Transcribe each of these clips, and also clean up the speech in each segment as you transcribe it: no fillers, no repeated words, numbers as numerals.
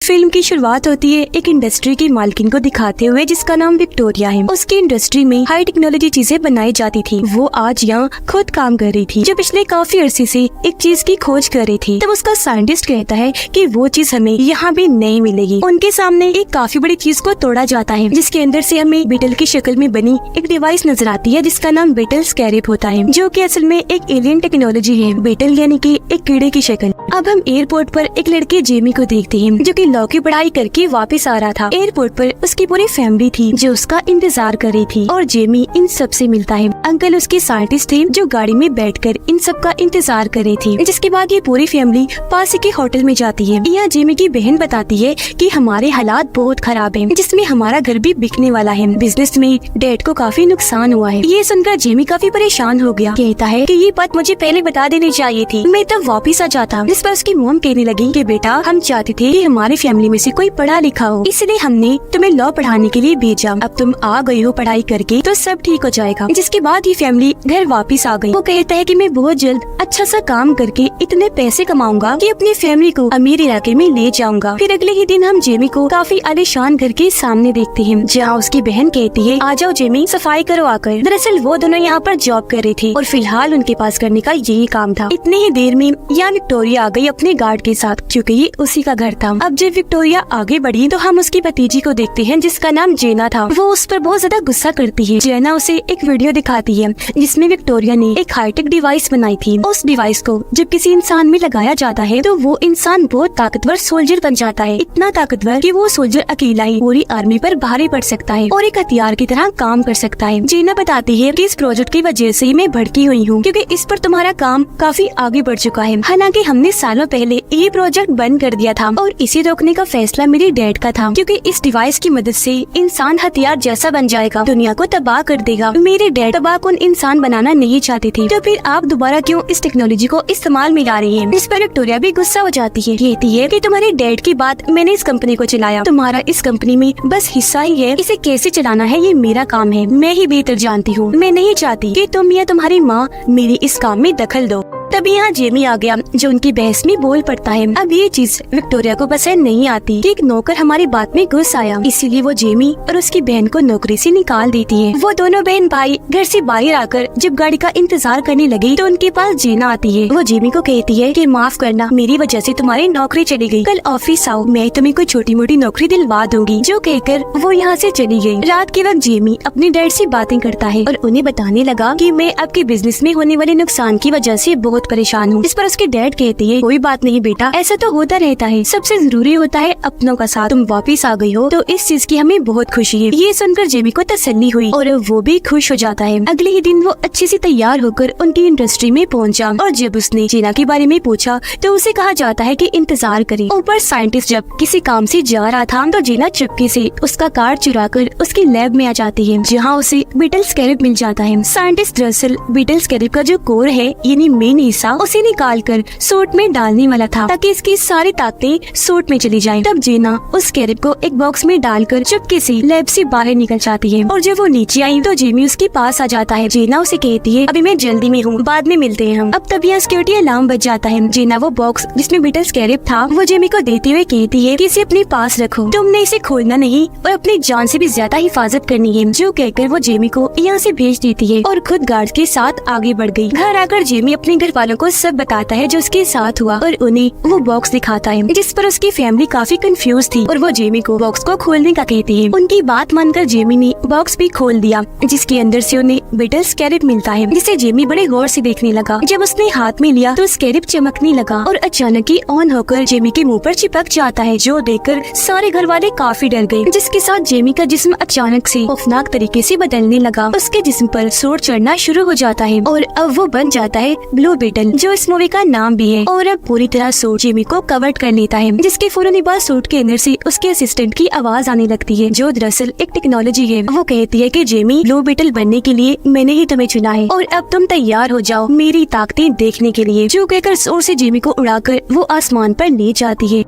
Film की शुरुआत होती है एक इंडस्ट्री की मालकिन को दिखाते हुए जिसका नाम विक्टोरिया है। उसकी इंडस्ट्री में हाई टेक्नोलॉजी चीजें बनाई जाती थी। वो आज यहाँ खुद काम कर रही थी जो पिछले काफी अरसे से एक चीज की खोज कर रही थी। तब उसका साइंटिस्ट कहता है कि वो चीज हमें यहाँ भी नहीं मिलेगी। उनके सामने एक काफी बड़ी चीज को तोड़ा जाता है जिसके अंदर से हमें बीटल की शक्ल में बनी एक डिवाइस नजर आती है जिसका नाम बीटल स्कैरेब होता है, जो कि असल में एक एलियन टेक्नोलॉजी है। बीटल यानी कि एक कीड़े की शक्ल। अब हम एयरपोर्ट पर एक लड़के जेमी को देखते हैं जो कि लॉ की पढ़ाई करके वापस आ रहा था। एयरपोर्ट पर उसकी पूरी फैमिली थी जो उसका इंतजार कर रही थी और जेमी इन सब से मिलता है। अंकल उसके साइंटिस्ट थे जो गाड़ी में बैठकर इन सब का इंतजार कर रही थी। जिसके बाद ये पूरी फैमिली पास के होटल में जाती है। यहाँ जेमी की बहन बताती है कि हमारे हालात बहुत खराब हैं, जिसमें हमारा घर भी बिकने वाला है। बिजनेस में डैड को काफी नुकसान हुआ है। ये सुनकर जेमी काफी परेशान हो गया। कहता है कि ये बात मुझे पहले बता देनी चाहिए थी, मैं तब वापस आ जाता। जिस पर उसकी मॉम कहने लगी कि बेटा हम चाहते थे कि हमारी फैमिली में से कोई पढ़ा लिखा हो, इसलिए हमने तुम्हें लॉ पढ़ाने के लिए भेजा। अब तुम आ गई हो पढ़ाई करके तो सब ठीक हो जाएगा। जिसके बाद ये फैमिली घर वापस आ गई। वो कहता है कि मैं बहुत जल्द अच्छा सा काम करके इतने पैसे कमाऊंगा कि अपनी फैमिली को अमीर इलाके में ले जाऊंगा। फिर अगले ही दिन हम जेमी को काफी आलीशान घर के सामने देखते हैं जहाँ उसकी बहन कहती है आ जाओ जेमी सफाई करो आकर। दरअसल वो दोनों यहाँ पर जॉब कर रही थी और फिलहाल उनके पास करने का यही काम था। इतने ही देर में यहाँ विक्टोरिया आ गई अपने गार्ड के साथ, क्योंकि ये उसी का घर था। अब जब विक्टोरिया आगे बढ़ी तो हम उसकी भतीजी को देखते हैं जिसका नाम जेना था। वो उस पर बहुत ज्यादा गुस्सा करती है। जेना उसे एक वीडियो दिखाती है जिसमें विक्टोरिया ने एक हाईटेक डिवाइस बनाई थी। उस डिवाइस को जब किसी इंसान में लगाया जाता है तो वो इंसान बहुत ताकतवर सोल्जर बन जाता है। इतना ताकतवर कि वो सोल्जर अकेला ही पूरी आर्मी पर भारी पड़ सकता है और एक हथियार की तरह काम कर सकता है। जेना बताती है कि इस प्रोजेक्ट की वजह से मैं भड़की हुई हूँ क्योंकि इस पर तुम्हारा काम काफी आगे बढ़ चुका है। हालांकि हमने सालों पहले ये प्रोजेक्ट बंद कर दिया था और इसे रोकने का फैसला मेरे डैड का था, क्योंकि इस डिवाइस की मदद से इंसान हथियार जैसा बन जाएगा, दुनिया को तबाह कर देगा। मेरे डैड तबाहकुन इंसान बनाना नहीं चाहते थे, तो फिर आप दोबारा क्यों इस टेक्नोलॉजी को इस्तेमाल में ला रही है। इस पर विक्टोरिया भी गुस्सा हो जाती है। कहती है कि तुम्हारे डैड की बात, मैंने इस कंपनी को चलाया, तुम्हारा इस कंपनी में बस हिस्सा ही है। इसे कैसे चलाना है ये मेरा काम है, मैं ही बेहतर जानती हूँ। मैं नहीं चाहती कि तुम या तुम्हारी माँ मेरे इस काम में दखल दो। तभी यहाँ जेमी आ गया जो उनकी बहस में बोल पड़ता है। अब ये चीज विक्टोरिया को पसंद नहीं आती कि एक नौकर हमारी बात में घुस आया, इसीलिए वो जेमी और उसकी बहन को नौकरी से निकाल देती है। वो दोनों बहन भाई घर से बाहर आकर जब गाड़ी का इंतजार करने लगी तो उनके पास जेना आती है। वो जेमी को कहती है कि माफ करना, मेरी वजह से तुम्हारी नौकरी चली गई, कल ऑफिस आओ, मैं तुम्हें कोई छोटी मोटी नौकरी दिलवा दूंगी। जो कहकर वो यहाँ से चली गई। रात के वक्त जेमी अपने डैड से बातें करता है और उन्हें बताने लगा कि मैं आपके बिजनेस में होने वाले नुकसान की वजह से बहुत परेशान हूँ। इस पर उसके डैड कहती है कोई बात नहीं बेटा, ऐसा तो होता रहता है, सबसे जरूरी होता है अपनों का साथ। तुम वापिस आ गई हो तो इस चीज की हमें बहुत खुशी है। ये सुनकर जेमी को तसल्ली हुई और वो भी खुश हो जाता है। अगले ही दिन वो अच्छे से तैयार होकर उनकी इंडस्ट्री में पहुंचा और जब उसने जेना के बारे में पूछा तो उसे कहा जाता है कि इंतजार करे। ऊपर साइंटिस्ट जब किसी काम से जा रहा था तो जेना चुपके से उसका कार्ड चुराकर उसकी लैब में आ जाती है जहाँ उसे बीटल स्कैरेब मिल जाता है। साइंटिस्ट दरअसल बीटल स्कैरेब का जो कोर है यानी मेन हिस्सा उसे निकाल कर सूट में डालने वाला था ताकि इसकी सारी ताकतें सूट में चली जाएं। तब जेना उस स्कैरेब को एक बॉक्स में डालकर चुपके से लैब से बाहर निकल जाती है और जब वो नीचे आई तो जेमी उसके पास आ जाता है। जेना उसे कहती है अभी मैं जल्दी में हूँ, बाद में मिलते हैं हम। अब तब यहाँ सिक्योरिटी अलार्म बज जाता है। जेना वो बॉक्स जिसमें बीटल स्कैरेब था वो जेमी को देते हुए कहती है कि इसे अपने पास रखो, तुमने इसे खोलना नहीं और अपनी जान से भी ज्यादा हिफाजत करनी है। जो कहकर वो जेमी को यहाँ से भेज देती है और खुद गार्ड के साथ आगे बढ़ गई। घर आकर जेमी अपने घर वालों को सब बताता है जो उसके साथ हुआ और उन्हें वो बॉक्स दिखाता है, जिस पर उसकी फैमिली काफी कंफ्यूज थी और वो जेमी को बॉक्स को खोलने का कहती है। उनकी बात मानकर जेमी ने बॉक्स भी खोल दिया जिसके अंदर से उन्हें बीटल स्कैरेब मिलता है, जिसे जेमी बड़े गौर से देखने लगा। जब उसने हाथ में लिया तो स्कैरेब चमकने लगा और अचानक ही ऑन होकर जेमी के मुंह पर चिपक जाता है, जो देखकर सारे घर वाले काफी डर गए। जिसके साथ जेमी का जिस्म अचानक से खौफनाक तरीके से बदलने लगा। उसके जिस्म पर सूट चढ़ना शुरू हो जाता है और अब वो बन जाता है ब्लू बीटल, जो इस मूवी का नाम भी है। और अब पूरी तरह सूट जेमी को कवर कर लेता है, जिसके फौरन बाद सूट के अंदर से उसके असिस्टेंट की आवाज आने लगती है जो दरअसल एक टेक्नोलॉजी है। वो कहती है कि जेमी ब्लू बीटल बनने के लिए मैंने ही तुम्हें चुना है और अब तुम तैयार हो जाओ मेरी ताकतें देखने के लिए। जो कहकर जोर से जेमी को उड़ाकर वो आसमान पर ले जाती है।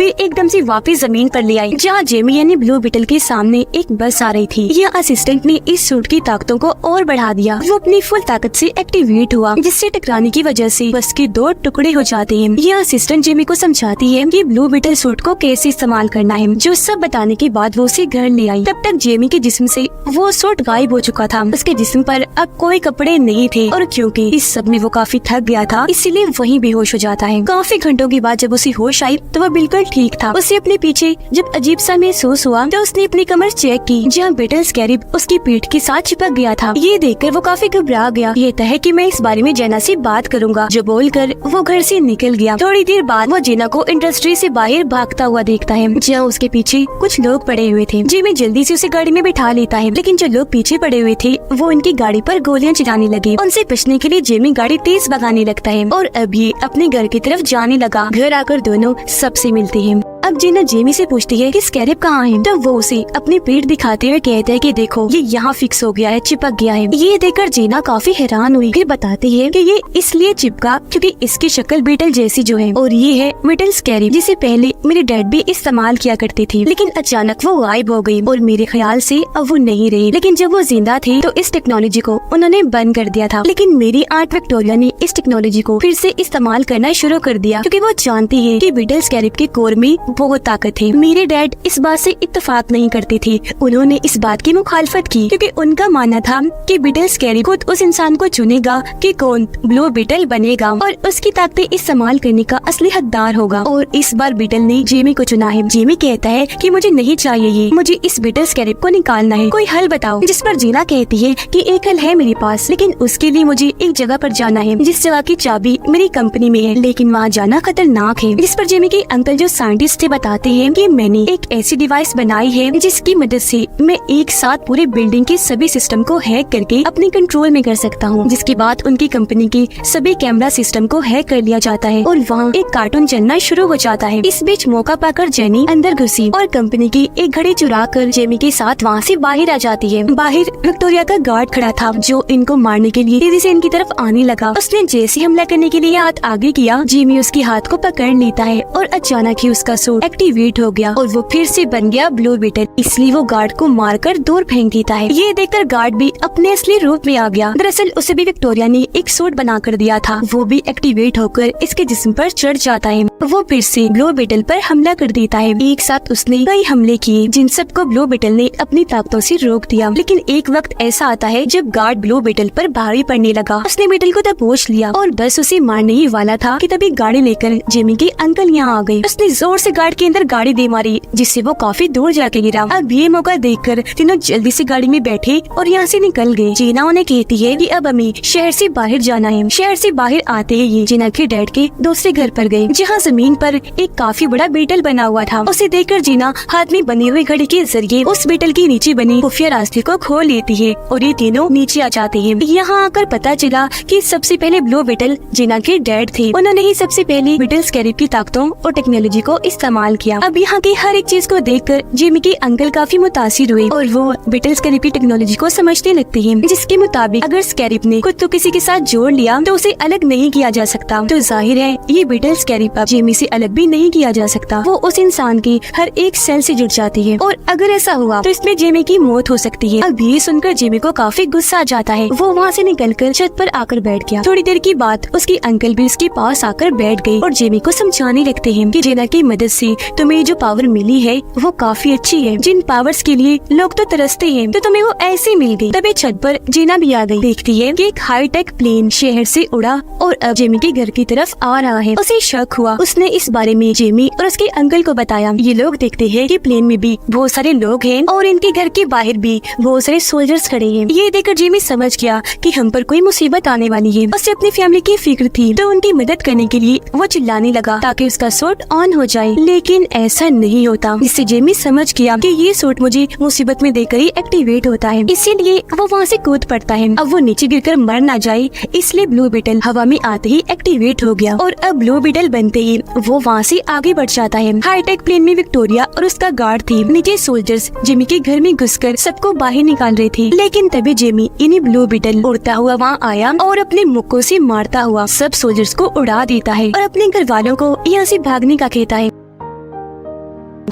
फिर एकदम से वापस जमीन पर ले आई जहाँ जेमी यानी ब्लू बीटल के सामने एक बस आ रही थी। यह असिस्टेंट ने इस सूट की ताकतों को और बढ़ा दिया। वो अपनी फुल ताकत से एक्टिवेट हुआ, जिससे टकराने की वजह से बस के 2 टुकड़े हो जाते हैं। यह असिस्टेंट जेमी को समझाती है कि ब्लू बीटल सूट को कैसे इस्तेमाल करना है। जो सब बताने के बाद वो उसे घर ले आई। तब तक जेमी के जिस्म से वो सूट गायब हो चुका था। उसके जिस्म पर अब कोई कपड़े नहीं थे और क्योंकि इस सब में वो काफी थक गया था, इसीलिए वहीं बेहोश हो जाता है। काफी घंटों के बाद जब उसे होश आई तो वो बिल्कुल ठीक था। उसे अपने पीछे जब अजीब सा महसूस हुआ तो उसने अपनी कमर चेक की, जहाँ बीटल स्कैरिब उसकी पीठ के साथ चिपक गया था। ये देखकर वो काफी घबरा गया। ये तय है कि मैं इस बारे में जेना से बात करूंगा, जो बोलकर वो घर से निकल गया। थोड़ी देर बाद वो जेना को इंडस्ट्री से बाहर भागता हुआ देखता है, जहाँ उसके पीछे कुछ लोग पड़े हुए थे। जेमी जल्दी से उसे गाड़ी में बिठा लेता है, लेकिन जो लोग पीछे पड़े हुए थे वो उनकी गाड़ी पर गोलियां चलाने लगे। उनसे बचने के लिए जेमी गाड़ी तेज भगाने लगता है और अब ये अपने घर की तरफ जाने लगा। घर आकर दोनों सबसे मिलते हैं। अब जेना जेमी से पूछती है कि स्कैरिब कहाँ है। तब वो उसे अपनी पीठ दिखाते हुए कहते हैं कि देखो ये यहाँ फिक्स हो गया है, चिपक गया है। ये देखकर जेना काफी हैरान हुई। फिर बताती है कि ये इसलिए चिपका क्योंकि इसकी शक्ल बीटल जैसी जो है, और ये है बीटल स्कैरिब, जिसे पहले मेरे डैड भी इस्तेमाल किया करती थी, लेकिन अचानक वो गायब हो गई और मेरे ख्याल से अब वो नहीं रही। लेकिन जब वो जिंदा थी तो इस टेक्नोलॉजी को उन्होंने बंद कर दिया था, लेकिन मेरी आंट विक्टोरिया ने इस टेक्नोलॉजी को फिर से इस्तेमाल करना शुरू कर दिया क्योंकि वो जानती है कि बीटल स्कैरिब के कोर में बहुत ताकत है। मेरे डैड इस बात से इत्तेफाक नहीं करते थे। उन्होंने इस बात की मुखालफत की क्योंकि उनका मानना था कि बीटल स्कैरिब खुद उस इंसान को चुनेगा कि कौन ब्लू बीटल बनेगा और उसकी ताकतें इस्तेमाल करने का असली हकदार होगा। और इस बार बीटल ने जेमी को चुना है। जेमी कहता है कि मुझे नहीं चाहिए ये, मुझे इस बीटल स्कैरिब को निकालना है, कोई हल बताओ। जिस पर जेना कहती है कि एक हल है मेरे पास, लेकिन उसके लिए मुझे एक जगह पर जाना है जिस जगह की चाबी मेरी कंपनी में है, लेकिन वहाँ जाना खतरनाक है। जिस पर जेमी के अंकल जो साइंटिस्ट थे बताते हैं कि मैंने एक ऐसी डिवाइस बनाई है जिसकी मदद से मैं एक साथ पूरे बिल्डिंग के सभी सिस्टम को हैक करके अपने कंट्रोल में कर सकता हूँ, जिसके बाद उनकी कंपनी के सभी कैमरा सिस्टम को हैक कर लिया जाता है और वहाँ एक कार्टून चलना शुरू हो जाता है। इस बीच मौका पाकर जेनी अंदर घुसी और कंपनी की एक घड़ी चुरा कर जेमी के साथ वहाँ से बाहर आ जाती है। बाहर विक्टोरिया का गार्ड खड़ा था जो इनको मारने के लिए तेजी से इनकी तरफ आने लगा। उसने जैसे हमला करने के लिए हाथ आगे किया, जेमी उसके हाथ को पकड़ लेता है और अचानक ही उसका सूट एक्टिवेट हो गया और वो फिर से बन गया ब्लू बीटल। इसलिए वो गार्ड को मारकर दूर फेंक देता है। ये देखकर गार्ड भी अपने असली रूप में आ गया। दरअसल उसे भी विक्टोरिया ने एक सूट बना कर दिया था, वो भी एक्टिवेट होकर इसके जिस्म पर चढ़ जाता है। वो फिर से ब्लू बीटल पर हमला कर देता है। एक साथ उसने कई हमले किए जिन सबको ब्लू बीटल ने अपनी ताकतों से रोक दिया। लेकिन एक वक्त ऐसा आता है जब गार्ड ब्लू बीटल पर भारी पड़ने लगा। उसने बीटल को दबोच लिया और बस उसे मारने ही वाला था कि तभी गाड़ी लेकर जेमी के अंकल यहाँ आ गए। उसने जोर से गार्ड के अंदर गाड़ी दे मारी जिससे वो काफी दूर जाके गिरा। अब ये मौका देखकर तीनों जल्दी से गाड़ी में बैठे और यहाँ से निकल गए। जीना उन्हें कहती है कि अब हमें शहर से बाहर जाना है। शहर से बाहर आते ही ये जीना के डैड के दूसरे घर पर गए, जहाँ जमीन पर एक काफी बड़ा बीटल बना हुआ था। उसे देखकर जीना हाथ में बनी हुई घड़ी के जरिए उस बीटल के नीचे बनी खुफिया रास्ते को खोल लेती है और ये तीनों नीचे आ जाते हैं। यहाँ आकर पता चला कि सबसे पहले ब्लू बीटल जीना के डैड थे। उन्होंने ही सबसे पहले बीटल स्कैरिब की ताकतों और टेक्नोलॉजी को इस्तेमाल किया। अब यहाँ की हर एक चीज को देखकर जेमी के अंकल काफी मुतासिर हुए और वो बीटल स्कैरिब की टेक्नोलॉजी को समझने लगते हैं, जिसके मुताबिक अगर स्कैरिब ने खुद को किसी के साथ जोड़ लिया तो उसे अलग नहीं किया जा सकता। तो जाहिर है ये बीटल स्कैरिब अब जेमी से अलग भी नहीं किया जा सकता। वो उस इंसान की हर एक सेल से जुड़ जाती है और अगर ऐसा हुआ तो इसमें जेमी की मौत हो सकती है। अब ये सुनकर जेमी को काफी गुस्सा आ जाता है। वो वहाँ से निकलकर छत पर आकर बैठ गया। थोड़ी देर की बाद उसके अंकल भी उसके पास आकर बैठ गए और जेमी को समझाने लगते हैं कि जेना की मदद से तुम्हें जो पावर मिली है वो काफी अच्छी है। जिन पावर्स के लिए लोग तो तरसते हैं तो तुम्हें वो ऐसे मिल गई। तभी छत पर जीना भी आ गई। देखती है कि एक हाईटेक प्लेन शहर से उड़ा और अब जेमी के घर की तरफ आ रहा है। उसे शक हुआ। उसने इस बारे में जेमी और उसके अंकल को बताया। ये लोग देखते हैं कि प्लेन में भी बहुत सारे लोग हैं और इनके घर के बाहर भी बहुत सारे सोल्जर्स खड़े हैं। ये देखकर जेमी समझ गया कि हम पर कोई मुसीबत आने वाली है। उसे अपनी फैमिली की फिक्र थी तो उनकी मदद करने के लिए वो चिल्लाने लगा ताकि उसका सूट ऑन हो जाए, लेकिन ऐसा नहीं होता। इससे जेमी समझ गया कि ये सूट मुझे मुसीबत में देकर ही एक्टिवेट होता है, इसीलिए वो वहाँ से कूद पड़ता है। अब वो नीचे गिरकर मर ना जाए इसलिए ब्लू बीटल हवा में आते ही एक्टिवेट हो गया और अब ब्लू बीटल बनते ही वो वहाँ से आगे बढ़ जाता है। हाईटेक प्लेन में विक्टोरिया और उसका गार्ड थी। नीचे सोल्जर्स जेमी के घर में घुसकर सबको बाहर निकाल रहे थे, लेकिन तभी जेमी इन्हीं ब्लू बीटल उड़ता हुआ वहाँ आया और अपने मुक्कों से मारता हुआ सब सोल्जर्स को उड़ा देता है और अपने घर वालों को यहाँ से भागने का कहता है।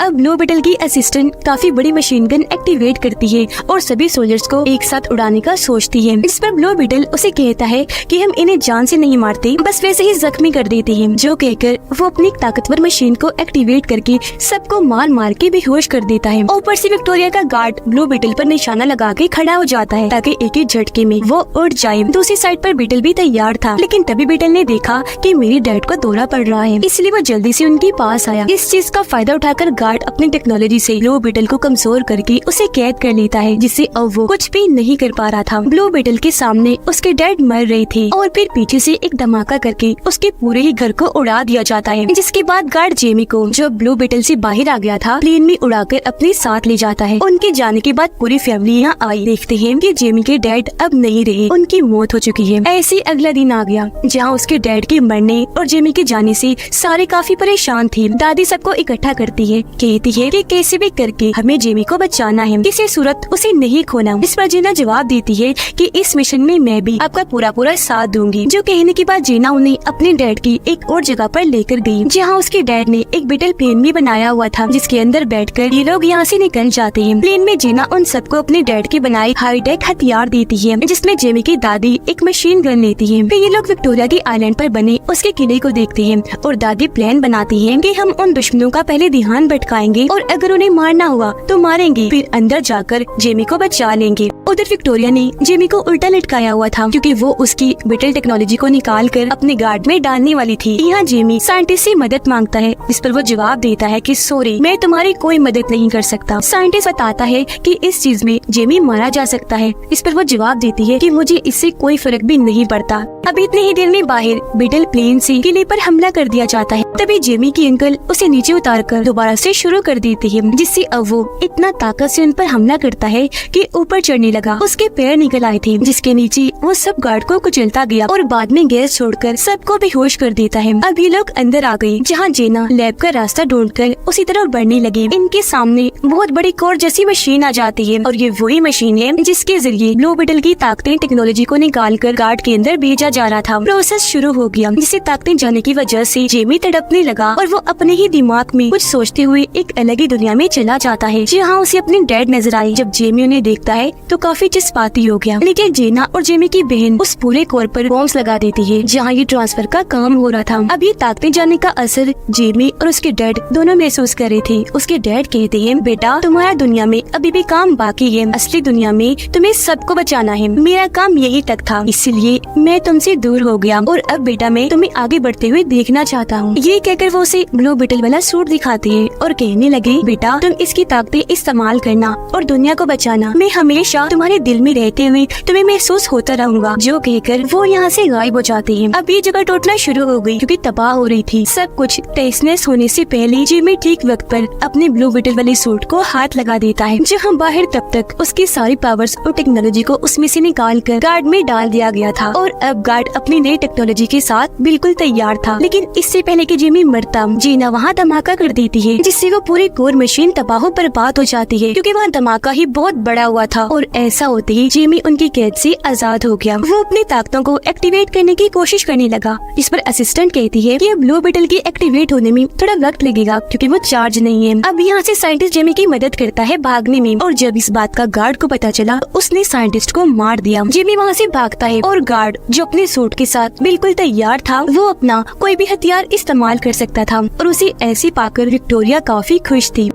अब ब्लू बीटल की असिस्टेंट काफी बड़ी मशीन गन एक्टिवेट करती है और सभी सोल्जर्स को एक साथ उड़ाने का सोचती है। इस पर ब्लू बीटल उसे कहता है कि हम इन्हें जान से नहीं मारते, बस वैसे ही जख्मी कर देते हैं। जो कहकर वो अपनी ताकतवर मशीन को एक्टिवेट करके सबको मार मार के बेहोश कर देता है। ऊपर से विक्टोरिया का गार्ड ब्लू बीटल पर निशाना लगा के खड़ा हो जाता है ताकि एक ही झटके में वो उड़ जाए। दूसरी साइड पर बीटल भी तैयार था, लेकिन तभी बीटल ने देखा कि मेरी डैड को दौरा पड़ रहा है, इसलिए वो जल्दी से उनके पास आया। इस चीज का फायदा उठाकर गार्ड अपनी टेक्नोलॉजी से ब्लू बीटल को कमजोर करके उसे कैद कर लेता है, जिससे अब वो कुछ भी नहीं कर पा रहा था। ब्लू बीटल के सामने उसके डैड मर रहे थे और फिर पीछे से एक धमाका करके उसके पूरे ही घर को उड़ा दिया जाता है। जिसके बाद गार्ड जेमी को, जो ब्लू बीटल से बाहर आ गया था, प्लेन में उड़ाकर अपने साथ ले जाता है। उनके जाने के बाद पूरी फैमिली यहाँ आई। देखते हैं कि जेमी के डैड अब नहीं रहे, उनकी मौत हो चुकी है। ऐसे अगला दिन आ गया जहाँ उसके डैड के मरने और जेमी के जाने से सारे काफी परेशान थे। दादी सबको इकट्ठा करती है, कहती है कि कैसे भी करके हमें जेमी को बचाना है, किसी सूरत उसे नहीं खोना। इस पर जीना जवाब देती है कि इस मिशन में मैं भी आपका पूरा साथ दूंगी। जो कहने के बाद जीना उन्हें अपने डैड की एक और जगह पर लेकर गई, जहाँ उसके डैड ने एक बीटल प्लेन भी बनाया हुआ था, जिसके अंदर बैठकर ये लोग यहाँ से निकल जाते हैं। प्लेन में जीना उन सबको अपने डैड के बनाए हाईटेक हथियार देती है, जिसमें जेमी की दादी एक मशीन गन लेती है। फिर ये लोग विक्टोरिया के आइलैंड पर बने उसके किले को देखते हैं और दादी प्लान बनाती है कि हम उन दुश्मनों का पहले ध्यान भटकाएंगे और अगर उन्हें मारना हुआ तो मारेंगे, फिर अंदर जाकर जेमी को बचा लेंगे। उधर विक्टोरिया ने जेमी को उल्टा लटकाया हुआ था, क्योंकि वो उसकी बीटल टेक्नोलॉजी को निकाल कर अपने गार्ड में डालने वाली थी। यहाँ जेमी साइंटिस्ट से मदद मांगता है, इस पर वो जवाब देता है कि सॉरी, मैं तुम्हारी कोई मदद नहीं कर सकता। साइंटिस्ट बताता है कि इस चीज में जेमी मारा जा सकता है, इस पर वो जवाब देती है कि मुझे इससे कोई फर्क भी नहीं पड़ता। अब इतने ही देर में बाहर बीटल प्लेन से किले पर हमला कर दिया जाता है। तभी जेमी की अंकल उसे नीचे उतारकर दोबारा से शुरू कर देती है, जिससे अब वो इतना ताकत से उन पर हमला करता है कि ऊपर चढ़ने लगा। उसके पैर निकल आए थे, जिसके नीचे वो सब गार्ड को कुचलता गया और बाद में गैस छोड़कर सबको बेहोश कर देता है। अब ये लोग अंदर आ गए, जहाँ जेना लैब का रास्ता ढूंढकर उसी तरफ बढ़ने लगे। इनके सामने बहुत बड़ी कोर जैसी मशीन आ जाती है और ये वही मशीन है जिसके जरिए ब्लू बीटल की ताकतें टेक्नोलॉजी को निकाल कर गार्ड के अंदर भेजा जा रहा था। प्रोसेस शुरू हो गया, जिससे ताकतें जाने की वजह से जेमी तड़पने लगा और वो अपने ही दिमाग में कुछ सोचते हुए एक अलग ही दुनिया में चला जाता है, जहाँ उसे अपने डैड नजर आई। जब जेमी उन्हें देखता है तो काफी जज्बाती हो गया, लेकिन जेना और जेमी की बहन उस पूरे कोर पर बॉम्ब्स लगा देती है जहाँ ये ट्रांसफर का काम हो रहा था। अब ये ताकतें जाने का असर जेमी और उसके डैड दोनों महसूस कर रहे थे। उसके डैड कहते हैं, बेटा तुम्हारा दुनिया में अभी भी काम बाकी है, असली दुनिया में तुम्हें सबको बचाना है। मेरा काम यही तक था, इसलिए मैं तुमसे दूर हो गया और अब बेटा मैं तुम्हें आगे बढ़ते हुए देखना चाहता हूँ। ये कहकर वो उसे ब्लू बीटल वाला सूट दिखाती है और कहने लगे, बेटा तुम इसकी ताकतें इस्तेमाल करना और दुनिया को बचाना। मैं हमेशा तुम्हारे दिल में रहते हुए तुम्हें महसूस होता रहूंगा। जो कहकर वो यहाँ से गायब हो जाती है। अब ये जगह टूटना शुरू हो गई, क्योंकि तबाह हो रही थी। सब कुछ तहस-नहस होने से पहले जेमी ठीक वक्त पर अपने ब्लू बीटल वाले सूट को हाथ लगा देता है, जहाँ बाहर तब तक उसकी सारी पावर्स और टेक्नोलॉजी को उसमें से निकाल कर गार्ड में डाल दिया गया था। और अब गार्ड अपनी नई टेक्नोलॉजी के साथ बिल्कुल तैयार था। लेकिन इससे पहले कि जेमी मरता, जीना वहाँ धमाका कर देती है, जिससे वो पूरी कोर मशीन तबाह बर्बाद हो जाती है, क्योंकि वहाँ धमाका ही बहुत बड़ा हुआ था। और ऐसा होते ही जेमी उनकी कैद से आजाद हो गया। वो अपनी ताकतों को एक्टिवेट करने की कोशिश करने लगा, जिस पर असिस्टेंट कहती है कि ब्लू बीटल की एक्टिवेट होने में थोड़ा वक्त लगेगा, क्योंकि वो चार्ज नहीं है। अब यहाँ से साइंटिस्ट जेमी की मदद करता है भागने में, और जब इस बात का गार्ड को पता चला, उसने साइंटिस्ट को मार दिया। जेमी वहाँ से भागता है और गार्ड, जो अपने सूट के साथ बिल्कुल तैयार था, वो अपना कोई भी हथियार इस्तेमाल कर सकता था, और उसे ऐसे पाकर विक्टोरिया काफी खुश थी।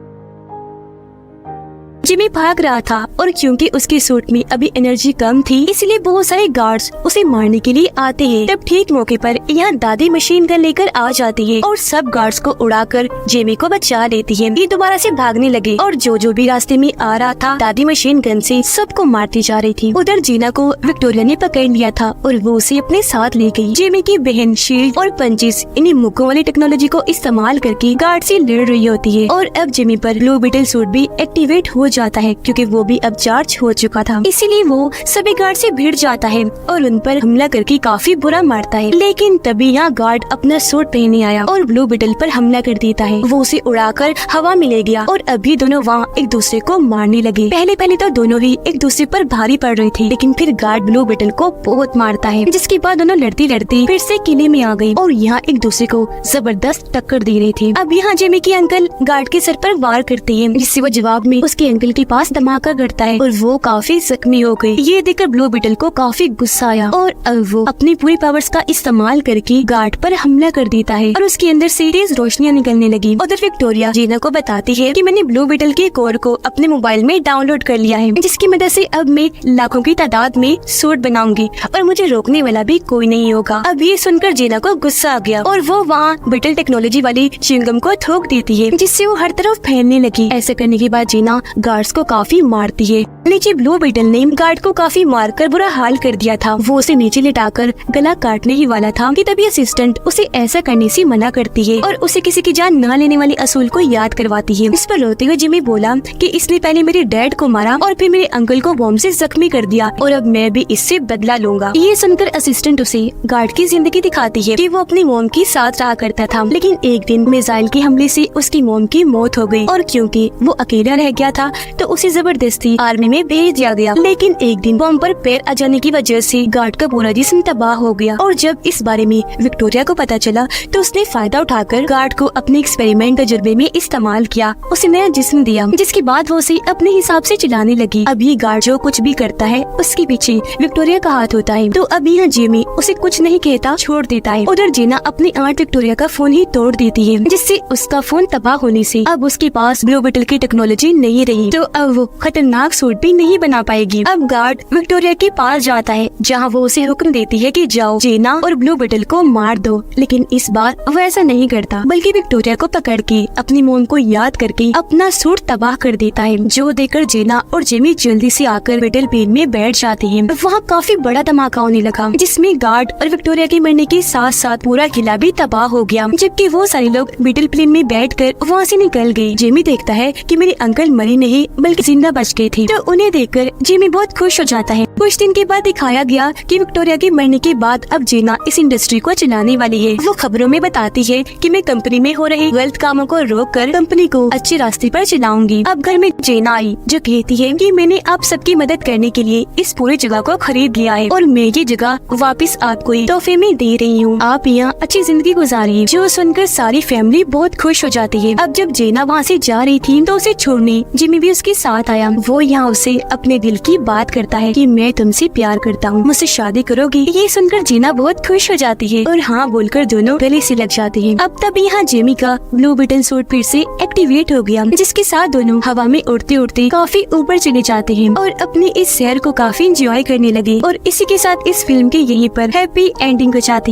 जिमी भाग रहा था और क्योंकि उसके सूट में अभी एनर्जी कम थी, इसलिए बहुत सारे गार्ड्स उसे मारने के लिए आते हैं। तब ठीक मौके पर यहाँ दादी मशीन गन लेकर आ जाती है और सब गार्ड्स को उड़ाकर जेमी को बचा लेती है। ये दोबारा से भागने लगे और जो भी रास्ते में आ रहा था, दादी मशीन गन से सबको मारती जा रही थी। उधर जीना को विक्टोरिया ने पकड़ लिया था और वो उसे अपने साथ ले गई। जेमी की बहन शील्ड और पंचेस इन्हीं मुक्कों वाली टेक्नोलॉजी को इस्तेमाल करके गार्ड से लड़ रही होती है, और अब जेमी पर ब्लू बीटल सूट भी एक्टिवेट हो जाता है क्योंकि वो भी अब चार्ज हो चुका था। इसीलिए वो सभी गार्ड से भिड़ जाता है और उन पर हमला करके काफी बुरा मारता है। लेकिन तभी यहाँ गार्ड अपना सूट पहने आया और ब्लू बीटल पर हमला कर देता है। वो उसे उड़ाकर हवा में ले गया और अभी दोनों वहाँ एक दूसरे को मारने लगे। पहले तो दोनों ही एक दूसरे पर भारी पड़ रहे थे, लेकिन फिर गार्ड ब्लू बीटल को बहुत मारता है, जिसके बाद दोनों लड़ती लड़ती फिर से किले में आ गई और यहाँ एक दूसरे को जबरदस्त टक्कर दे रहे थे। अब यहाँ जेमी के अंकल गार्ड के सर पर वार करते हैं, जिससे वो जवाब में उसके अंकल के पास धमाका करता है और वो काफी जख्मी हो गई। ये देखकर ब्लू बीटल को काफी गुस्सा आया और अब वो अपनी पूरी पावर्स का इस्तेमाल करके गार्ड पर हमला कर देता है और उसके अंदर से तेज रोशनियां निकलने लगी। उधर विक्टोरिया जेना को बताती है कि मैंने ब्लू बीटल के कोड को अपने मोबाइल में डाउनलोड कर लिया है, जिसकी मदद से अब मैं लाखों की तादाद में सूट बनाऊंगी और मुझे रोकने वाला भी कोई नहीं होगा। अब ये सुनकर जेना को गुस्सा आ गया और वो वहाँ बीटल टेक्नोलॉजी वाली च्युइंगम को थोक देती है, जिससे वो हर तरफ फैलने लगी। ऐसा करने के बाद जेना गार्ड्स को काफी मारती है। नीचे ब्लू बीटल ने गार्ड को काफी मारकर बुरा हाल कर दिया था। वो उसे नीचे लिटाकर गला काटने ही वाला था कि तभी असिस्टेंट उसे ऐसा करने से मना करती है और उसे किसी की जान न लेने वाली असूल को याद करवाती है। इस पर रोते हुए जिमी बोला कि इसने पहले मेरे डैड को मारा और फिर मेरे अंकल को बॉम्ब से जख्मी कर दिया और अब मैं भी इससे बदला लूंगा। ये सुनकर असिस्टेंट उसे गार्ड की जिंदगी दिखाती है कि वो अपनी मोम के साथ रहा करता था, लेकिन एक दिन मिसाइल के हमले से उसकी मोम की मौत हो गई और क्योंकि वो अकेला रह गया था तो उसे जबरदस्ती आर्मी में भेज दिया गया। लेकिन एक दिन बॉम्ब पर पैर आ जाने की वजह से गार्ड का पूरा जिस्म तबाह हो गया और जब इस बारे में विक्टोरिया को पता चला तो उसने फायदा उठाकर गार्ड को अपने एक्सपेरिमेंट तजुर्बे में इस्तेमाल किया, उसे नया जिस्म दिया, जिसके बाद वो उसे अपने हिसाब से चलाने लगी। अब ये गार्ड जो कुछ भी करता है उसके पीछे विक्टोरिया का हाथ होता है। तो अब यहाँ जेमी उसे कुछ नहीं कहता, छोड़ देता है। उधर जेना अपनी आंट विक्टोरिया का फोन ही तोड़ देती है, जिससे उसका फोन तबाह होने से अब उसके पास ब्लू बीटल की टेक्नोलॉजी नहीं रही, तो अब वो खतरनाक सूट भी नहीं बना पाएगी। अब गार्ड विक्टोरिया के पास जाता है, जहाँ वो उसे हुक्म देती है कि जाओ जेना और ब्लू बीटल को मार दो, लेकिन इस बार वो ऐसा नहीं करता, बल्कि विक्टोरिया को पकड़ के अपनी मोम को याद करके अपना सूट तबाह कर देता है, जो देखकर जेना और जेमी जल्दी से आकर बैटल प्लेन में बैठ जाते हैं। वहाँ काफी बड़ा धमाका होने लगा, जिसमें गार्ड और विक्टोरिया के मरने के साथ साथ पूरा किला भी तबाह हो गया, जबकि वो सारे लोग बैटल प्लेन में बैठकर वहाँ से निकल गए। जेमी देखता है कि मेरे अंकल मरे नहीं बल्कि जिंदा बच गए थे, तो उन्हें देखकर जेमी बहुत खुश हो जाता है। कुछ दिन के बाद दिखाया गया कि विक्टोरिया के मरने के बाद अब जेना इस इंडस्ट्री को चलाने वाली है। वो खबरों में बताती है कि मैं कंपनी में हो रहे गलत कामों को रोककर कंपनी को अच्छे रास्ते पर चलाऊंगी। अब घर में जेना आई, जो कहती है कि मैंने आप सबकी मदद करने के लिए इस पूरी जगह को खरीद लिया है और मैं ये जगह वापस आपको तोहफे में दे रही हूँ, आप यहाँ अच्छी जिंदगी गुजारिए। जो सुनकर सारी फैमिली बहुत खुश हो जाती है। अब जब जेना वहाँ से जा रही थी तो उसे छोड़ने जिमी भी उसके साथ आया। वो यहाँ उसे अपने दिल की बात करता है कि मैं तुमसे प्यार करता हूँ, मुझसे शादी करोगी? ये सुनकर जेना बहुत खुश हो जाती है और हाँ बोलकर दोनों गले से लग जाते हैं। अब तब यहाँ जेमी का ब्लू बीटल सूट फिर से एक्टिवेट हो गया, जिसके साथ दोनों हवा में उड़ते उड़ते काफी ऊपर चले जाते हैं और अपनी इस सैर को काफी एंजॉय करने लगे। और इसी के साथ इस फिल्म के यहीं पर हैप्पी एंडिंग हो जाती है।